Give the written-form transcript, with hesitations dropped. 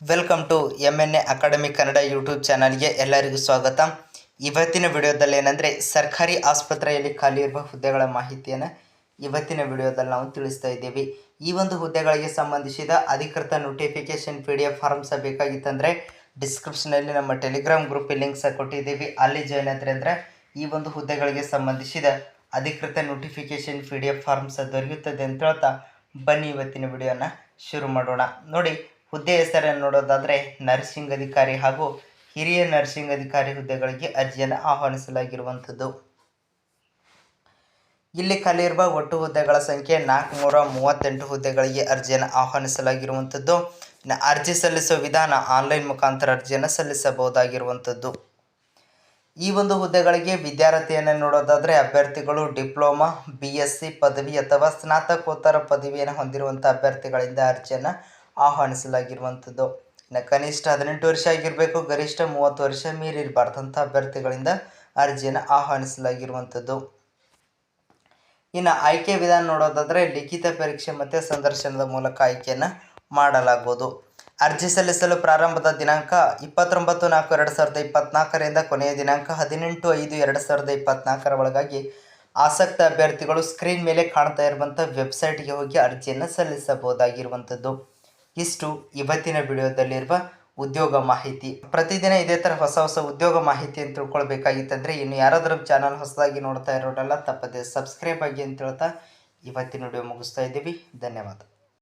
Welcome to MNA academy Kannada YouTube ಚಾನಲ್ಗೆ ಎಲ್ಲರಿಗೂ ಸ್ವಾಗತ. ಇವತ್ತಿನ ವಿಡಿಯೋದಲ್ಲಿ ಏನಂದರೆ ಸರ್ಕಾರಿ ಆಸ್ಪತ್ರೆಯಲ್ಲಿ ಖಾಲಿ ಇರುವ ಹುದ್ದೆಗಳ ಮಾಹಿತಿಯನ್ನು ಇವತ್ತಿನ ವಿಡಿಯೋದಲ್ಲಿ ನಾವು ತಿಳಿಸ್ತಾ ಇದ್ದೀವಿ. ಈ ಒಂದು ಹುದ್ದೆಗಳಿಗೆ ಸಂಬಂಧಿಸಿದ ಅಧಿಕೃತ ನೋಟಿಫಿಕೇಶನ್ PDF ಫಾರ್ಮ್ಸ್ ಬೇಕಾಗಿತ್ತಂದರೆ ಡಿಸ್ಕ್ರಿಪ್ಷನಲ್ಲಿ ನಮ್ಮ ಟೆಲಿಗ್ರಾಮ್ ಗ್ರೂಪ್ ಲಿಂಕ್ಸ್ ಕೊಟ್ಟಿದ್ದೀವಿ, ಅಲ್ಲಿ ಜಾಯ್ನ್ ಆದರೆ ಅಂದರೆ ಈ ಒಂದು ಹುದ್ದೆಗಳಿಗೆ ಸಂಬಂಧಿಸಿದ ಅಧಿಕೃತ ನೋಟಿಫಿಕೇಶನ್ PDF ಫಾರ್ಮ್ಸ್ ದೊರೆಯುತ್ತದೆ ಅಂತ ಹೇಳ್ತಾ ಬನ್ನಿ ಇವತ್ತಿನ ವಿಡಿಯೋನ ಶುರು ಮಾಡೋಣ. ನೋಡಿ, ಹುದ್ದೆ ಹೆಸರನ್ನು ನೋಡೋದಾದರೆ ನರ್ಸಿಂಗ್ ಅಧಿಕಾರಿ ಹಾಗೂ ಹಿರಿಯ ನರ್ಸಿಂಗ್ ಅಧಿಕಾರಿ ಹುದ್ದೆಗಳಿಗೆ ಅರ್ಜಿಯನ್ನು ಆಹ್ವಾನಿಸಲಾಗಿರುವಂಥದ್ದು. ಇಲ್ಲಿ ಖಾಲಿ ಇರುವ ಒಟ್ಟು ಹುದ್ದೆಗಳ ಸಂಖ್ಯೆ 438 ಹುದ್ದೆಗಳಿಗೆ ಅರ್ಜಿಯನ್ನು ಆಹ್ವಾನಿಸಲಾಗಿರುವಂಥದ್ದು. ಅರ್ಜಿ ಸಲ್ಲಿಸುವ ವಿಧಾನ ಆನ್ಲೈನ್ ಮುಖಾಂತರ ಅರ್ಜಿಯನ್ನು ಸಲ್ಲಿಸಬಹುದಾಗಿರುವಂಥದ್ದು. ಈ ಒಂದು ಹುದ್ದೆಗಳಿಗೆ ವಿದ್ಯಾರ್ಥಿಯನ್ನು ನೋಡೋದಾದರೆ ಅಭ್ಯರ್ಥಿಗಳು ಡಿಪ್ಲೊಮಾ, BSc ಪದವಿ ಅಥವಾ ಸ್ನಾತಕೋತ್ತರ ಪದವಿಯನ್ನು ಹೊಂದಿರುವಂಥ ಅಭ್ಯರ್ಥಿಗಳಿಂದ ಅರ್ಜಿಯನ್ನು ಆಹ್ವಾನಿಸಲಾಗಿರುವಂಥದ್ದು. ಇನ್ನು ಕನಿಷ್ಠ 18 ವರ್ಷ ಆಗಿರಬೇಕು, ಗರಿಷ್ಠ 30 ವರ್ಷ ಮೀರಿರಬಾರ್ದಂಥ ಅಭ್ಯರ್ಥಿಗಳಿಂದ ಅರ್ಜಿಯನ್ನು ಆಹ್ವಾನಿಸಲಾಗಿರುವಂಥದ್ದು. ಇನ್ನು ಆಯ್ಕೆ ವಿಧಾನ ನೋಡೋದಾದರೆ ಲಿಖಿತ ಪರೀಕ್ಷೆ ಮತ್ತು ಸಂದರ್ಶನದ ಮೂಲಕ ಆಯ್ಕೆಯನ್ನು ಮಾಡಲಾಗುವುದು. ಅರ್ಜಿ ಸಲ್ಲಿಸಲು ಪ್ರಾರಂಭದ ದಿನಾಂಕ 29/4/2024ರಿಂದ ಕೊನೆಯ ದಿನಾಂಕ 18/5/2024 ಒಳಗಾಗಿ ಆಸಕ್ತ ಅಭ್ಯರ್ಥಿಗಳು ಸ್ಕ್ರೀನ್ ಮೇಲೆ ಕಾಣ್ತಾ ಇರುವಂಥ ವೆಬ್ಸೈಟ್ಗೆ ಹೋಗಿ ಅರ್ಜಿಯನ್ನು ಸಲ್ಲಿಸಬಹುದಾಗಿರುವಂಥದ್ದು. ಇಷ್ಟು ಇವತ್ತಿನ ವಿಡಿಯೋದಲ್ಲಿರುವ ಉದ್ಯೋಗ ಮಾಹಿತಿ. ಪ್ರತಿದಿನ ಇದೇ ಥರ ಹೊಸ ಉದ್ಯೋಗ ಮಾಹಿತಿಯನ್ನು ತಿಳ್ಕೊಳ್ಬೇಕಾಗಿತ್ತಂದರೆ ಇನ್ನು ಯಾರಾದರೂ ಚಾನಲ್ ಹೊಸದಾಗಿ ನೋಡ್ತಾ ಇರೋರೆಲ್ಲ ತಪ್ಪದೆ ಸಬ್ಸ್ಕ್ರೈಬ್ ಆಗಿ ಅಂತ ಹೇಳ್ತಾ ಇವತ್ತಿನ ವಿಡಿಯೋ ಮುಗಿಸ್ತಾ ಇದ್ದೀವಿ. ಧನ್ಯವಾದ.